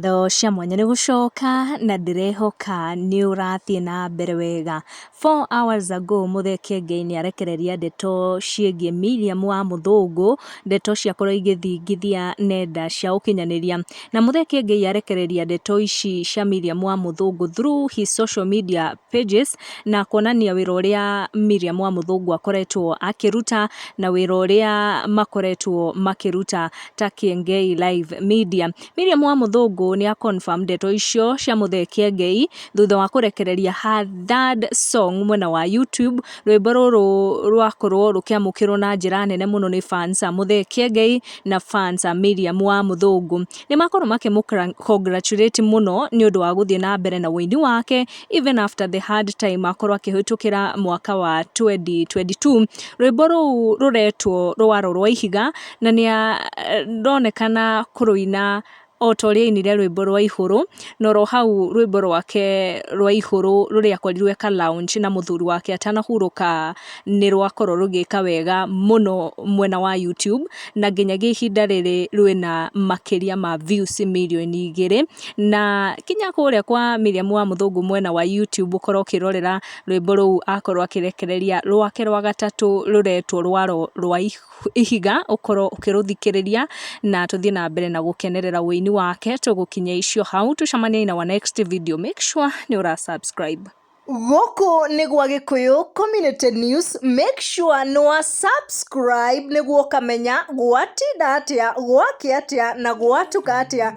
Ngatho cia mwanya nĩ gũcoka na ndĩrehoka nĩ ũrathiĩ na mbere wega. 4 hours ago Mũthee Ngai nĩ arekereria ndeto ciĩgiĩ Miriam wa Mũthũngũ, ndeto ciakorwo igĩthingithia nenda cia ũkinyanĩria. Na Mũthee Ngai arekereria ndeto ici cia Miriam wa Mũthũngũ through his social media pages na kuonania wĩra ũrĩa Miriam wa Mũthũngũ akoretwo akĩruta na wĩra ũrĩa makoretwo makĩruta ta Kĩengei Live Media. Miriam wa Mũthũngũ nĩ confirm ndeto icio cia Mũthee Ngai thutha wa kũrekereria her third song mwena wa YouTube. Rwĩmbo rũrũ rwakorwo rũkĩamũkĩrwo na njĩra nene mũno nĩ fans a Mũthee Ngai na fans a Miriam wa Mũthũngũ. Nĩ makorwo makĩmũ-congratulate mũno nĩ ũndũ wa gũthiĩ na mbere na ũini wake even after the hard time akorwo akĩhĩtũkĩra mwaka wa 2022. Rwĩmbo rũu rũretwo Rũwaro rwa Ihiga na nĩ ronekana kũrũina o ta ũrĩa ainire rwĩmbo rwa Ihũrũ, no ro hau rwĩmbo rwake rwa Ihũrũ rũrĩa akorirwo eka launch na mũthuri wake atanahurũka nĩ rwakorwo rũgĩka wega mũno mwena wa YouTube, na nginyagia ihinda rĩrĩ rwĩna makĩria ma views mirioni 2. Na kinya kũrĩa kwa Miriam wa Mũthũngũ mwena wa YouTube ũkorwo ũkĩrorera rwĩmbo rũu akorwo akĩrekereria rwake rwa gatatũ rũretwo Rũwaro rwa Ihiga, ũkorwo ũkĩrũthikĩrĩria na tũthiĩ na mbere na gũkenerera ũini wake. Tũgũkinya icio hau, tucemanie in our next video. Make sure nĩ ũra-subscribe. Gũkũ nĩ gwa Gĩkũyũ Community News. Make sure nĩ wa subscribe nĩguo ũkamenya gwatinda atĩa, gwakĩ atĩa na gwatuka atĩa.